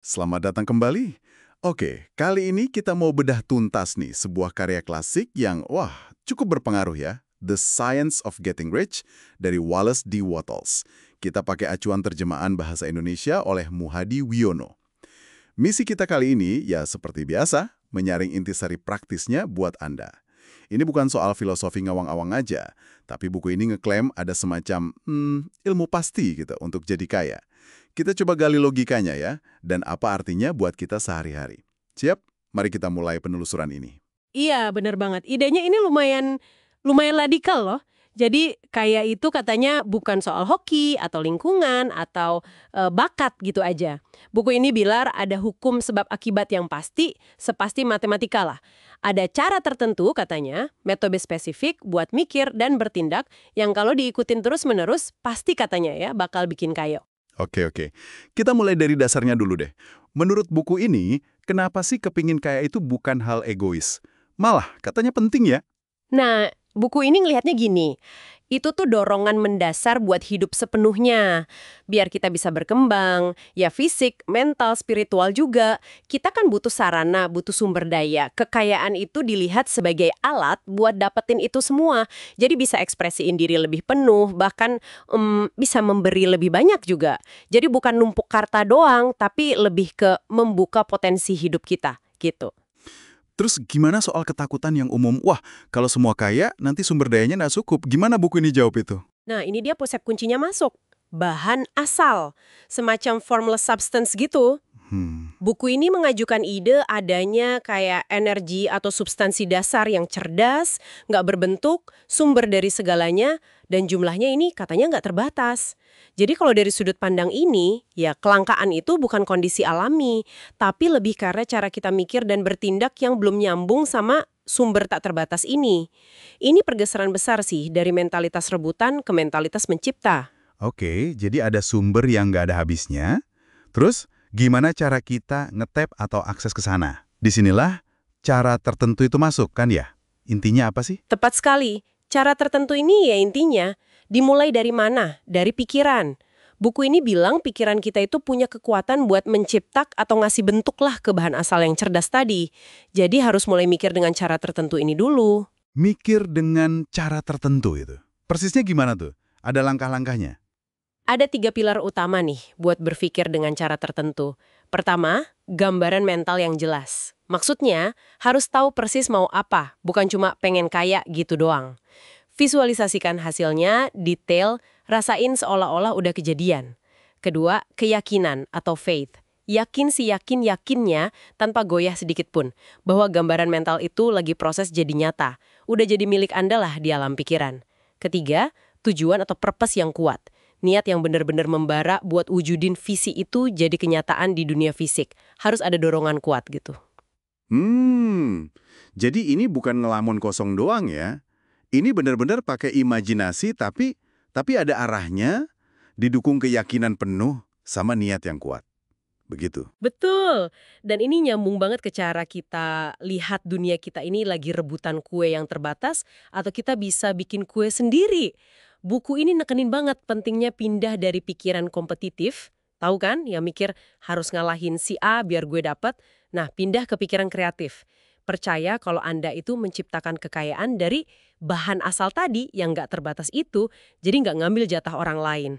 Selamat datang kembali. Oke, kali ini kita mau bedah tuntas nih sebuah karya klasik yang, cukup berpengaruh ya. The Science of Getting Rich dari Wallace D. Wattles. Kita pakai acuan terjemahan bahasa Indonesia oleh Muhadi Wiono. Misi kita kali ini, ya seperti biasa, menyaring intisari praktisnya buat Anda. Ini bukan soal filosofi ngawang-awang aja, tapi buku ini ngeklaim ada semacam ilmu pasti gitu untuk jadi kaya. Kita coba gali logikanya ya, dan apa artinya buat kita sehari-hari. Siap? Mari kita mulai penelusuran ini. Iya, bener banget. Idenya ini lumayan radikal loh. Jadi kayak itu katanya bukan soal hoki atau lingkungan atau bakat gitu aja. Buku ini bilang ada hukum sebab akibat yang pasti, sepasti matematika lah. Ada cara tertentu katanya, metode spesifik buat mikir dan bertindak yang kalau diikutin terus-menerus pasti katanya ya bakal bikin kaya. Oke. Kita mulai dari dasarnya dulu deh. Menurut buku ini, kenapa sih kepingin kaya itu bukan hal egois? Malah, katanya penting ya. Nah, buku ini ngelihatnya gini, itu tuh dorongan mendasar buat hidup sepenuhnya. Biar kita bisa berkembang, ya fisik, mental, spiritual juga. Kita kan butuh sarana, butuh sumber daya. Kekayaan itu dilihat sebagai alat buat dapetin itu semua. Jadi bisa ekspresiin diri lebih penuh, bahkan bisa memberi lebih banyak juga. Jadi bukan numpuk harta doang, tapi lebih ke membuka potensi hidup kita, gitu. Terus gimana soal ketakutan yang umum? Kalau semua kaya, nanti sumber dayanya nggak cukup. Gimana buku ini jawab itu? Nah, ini dia konsep kuncinya masuk. Bahan asal. Semacam formless substance gitu. Buku ini mengajukan ide adanya kayak energi atau substansi dasar yang cerdas, nggak berbentuk, sumber dari segalanya, dan jumlahnya ini katanya nggak terbatas. Jadi kalau dari sudut pandang ini, ya kelangkaan itu bukan kondisi alami, tapi lebih karena cara kita mikir dan bertindak yang belum nyambung sama sumber tak terbatas ini. Ini pergeseran besar sih dari mentalitas rebutan ke mentalitas mencipta. Oke, jadi ada sumber yang nggak ada habisnya. Terus, gimana cara kita nge-tap atau akses ke sana? Disinilah cara tertentu itu masuk, kan ya? Intinya apa sih? Tepat sekali. Cara tertentu ini ya intinya, dimulai dari mana? Dari pikiran. Buku ini bilang pikiran kita itu punya kekuatan buat menciptak atau ngasih bentuk lah ke bahan asal yang cerdas tadi. Jadi harus mulai mikir dengan cara tertentu ini dulu. Mikir dengan cara tertentu itu. Persisnya gimana tuh? Ada langkah-langkahnya? Ada 3 pilar utama nih buat berpikir dengan cara tertentu. Pertama, gambaran mental yang jelas. Maksudnya, harus tahu persis mau apa, bukan cuma pengen kaya gitu doang. Visualisasikan hasilnya, detail, rasain seolah-olah udah kejadian. Kedua, keyakinan atau faith. Yakin yakinnya tanpa goyah sedikit pun, bahwa gambaran mental itu lagi proses jadi nyata. Udah jadi milik Anda lah di alam pikiran. Ketiga, tujuan atau purpose yang kuat. Niat yang benar-benar membara buat wujudin visi itu jadi kenyataan di dunia fisik. Harus ada dorongan kuat gitu. Jadi ini bukan ngelamun kosong doang ya. Ini benar-benar pakai imajinasi tapi ada arahnya, didukung keyakinan penuh sama niat yang kuat. Begitu. Betul. Dan ini nyambung banget ke cara kita lihat dunia kita ini lagi rebutan kue yang terbatas atau kita bisa bikin kue sendiri. Buku ini nekenin banget pentingnya pindah dari pikiran kompetitif, tahu kan? Yang mikir harus ngalahin si A biar gue dapet. Nah, pindah ke pikiran kreatif. Percaya kalau Anda itu menciptakan kekayaan dari bahan asal tadi yang nggak terbatas itu, jadi nggak ngambil jatah orang lain.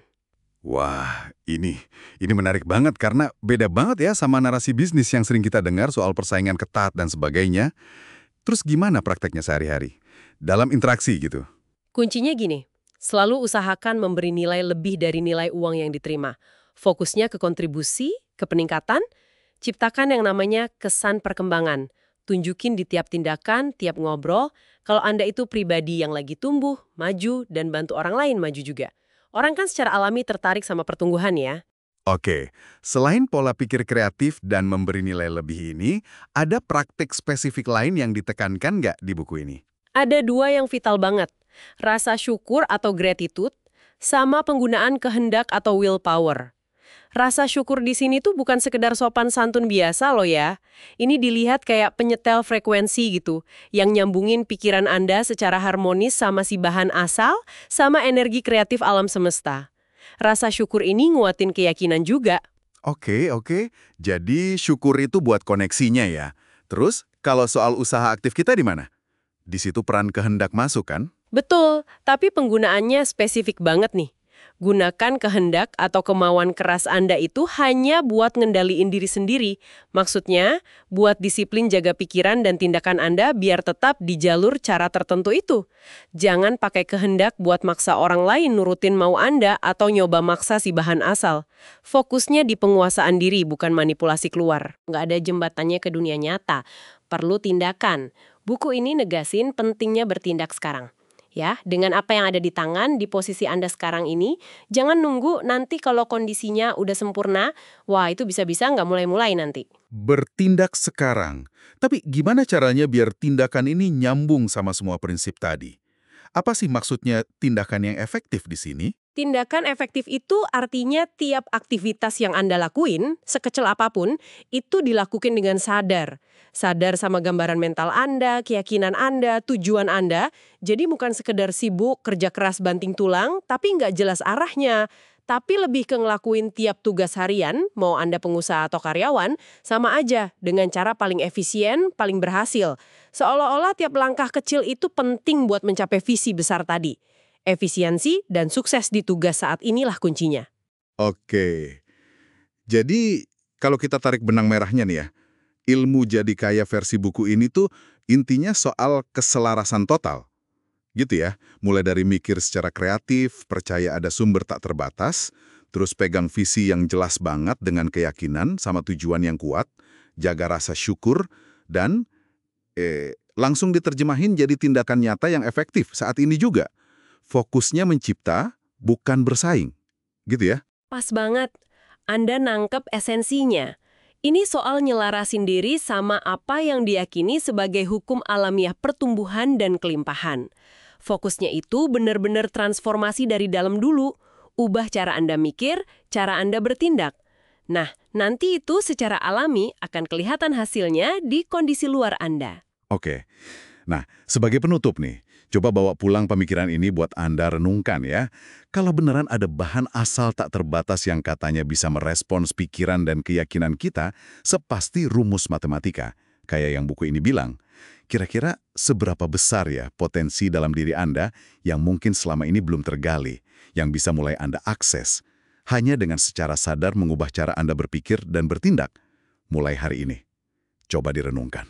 Wah, ini menarik banget karena beda banget ya sama narasi bisnis yang sering kita dengar soal persaingan ketat dan sebagainya. Terus gimana prakteknya sehari-hari? Dalam interaksi gitu. Kuncinya gini, selalu usahakan memberi nilai lebih dari nilai uang yang diterima. Fokusnya ke kontribusi, ke peningkatan, ciptakan yang namanya kesan perkembangan. Tunjukin di tiap tindakan, tiap ngobrol, kalau Anda itu pribadi yang lagi tumbuh, maju, dan bantu orang lain maju juga. Orang kan secara alami tertarik sama pertumbuhan ya. Oke, selain pola pikir kreatif dan memberi nilai lebih ini, ada praktik spesifik lain yang ditekankan nggak di buku ini? Ada 2 yang vital banget. Rasa syukur atau gratitude, sama penggunaan kehendak atau willpower. Rasa syukur di sini tuh bukan sekedar sopan santun biasa loh ya. Ini dilihat kayak penyetel frekuensi gitu, yang nyambungin pikiran Anda secara harmonis sama si bahan asal, sama energi kreatif alam semesta. Rasa syukur ini nguatin keyakinan juga. Oke. Jadi syukur itu buat koneksinya ya. Terus, kalau soal usaha aktif kita di mana? Di situ peran kehendak masuk kan? Betul, tapi penggunaannya spesifik banget nih. Gunakan kehendak atau kemauan keras Anda itu hanya buat ngendaliin diri sendiri. Maksudnya, buat disiplin jaga pikiran dan tindakan Anda biar tetap di jalur cara tertentu itu. Jangan pakai kehendak buat maksa orang lain nurutin mau Anda atau nyoba maksa si bahan asal. Fokusnya di penguasaan diri, bukan manipulasi keluar. Nggak ada jembatannya ke dunia nyata. Perlu tindakan. Buku ini negasin pentingnya bertindak sekarang. Ya, dengan apa yang ada di tangan, di posisi Anda sekarang ini, jangan nunggu nanti kalau kondisinya udah sempurna, wah itu bisa-bisa nggak mulai-mulai nanti. Bertindak sekarang. Tapi gimana caranya biar tindakan ini nyambung sama semua prinsip tadi? Apa sih maksudnya tindakan yang efektif di sini? Tindakan efektif itu artinya tiap aktivitas yang Anda lakuin, sekecil apapun, itu dilakukan dengan sadar. Sadar sama gambaran mental Anda, keyakinan Anda, tujuan Anda. Jadi bukan sekedar sibuk, kerja keras banting tulang, tapi nggak jelas arahnya. Tapi lebih ke ngelakuin tiap tugas harian, mau Anda pengusaha atau karyawan, sama aja dengan cara paling efisien, paling berhasil. Seolah-olah tiap langkah kecil itu penting buat mencapai visi besar tadi. Efisiensi dan sukses di tugas saat inilah kuncinya. Oke. Jadi, kalau kita tarik benang merahnya nih ya, ilmu jadi kaya versi buku ini tuh intinya soal keselarasan total. Gitu ya, mulai dari mikir secara kreatif, percaya ada sumber tak terbatas, terus pegang visi yang jelas banget dengan keyakinan sama tujuan yang kuat, jaga rasa syukur, dan langsung diterjemahin jadi tindakan nyata yang efektif saat ini juga. Fokusnya mencipta, bukan bersaing. Gitu ya? Pas banget. Anda nangkep esensinya. Ini soal nyelarasin diri sama apa yang diyakini sebagai hukum alamiah pertumbuhan dan kelimpahan. Fokusnya itu benar-benar transformasi dari dalam dulu. Ubah cara Anda mikir, cara Anda bertindak. Nah, nanti itu secara alami akan kelihatan hasilnya di kondisi luar Anda. Oke. Nah, sebagai penutup nih, coba bawa pulang pemikiran ini buat Anda renungkan ya. Kalau beneran ada bahan asal tak terbatas yang katanya bisa merespons pikiran dan keyakinan kita, sepasti rumus matematika. Kayak yang buku ini bilang, kira-kira seberapa besar ya potensi dalam diri Anda yang mungkin selama ini belum tergali, yang bisa mulai Anda akses, hanya dengan secara sadar mengubah cara Anda berpikir dan bertindak, mulai hari ini. Coba direnungkan.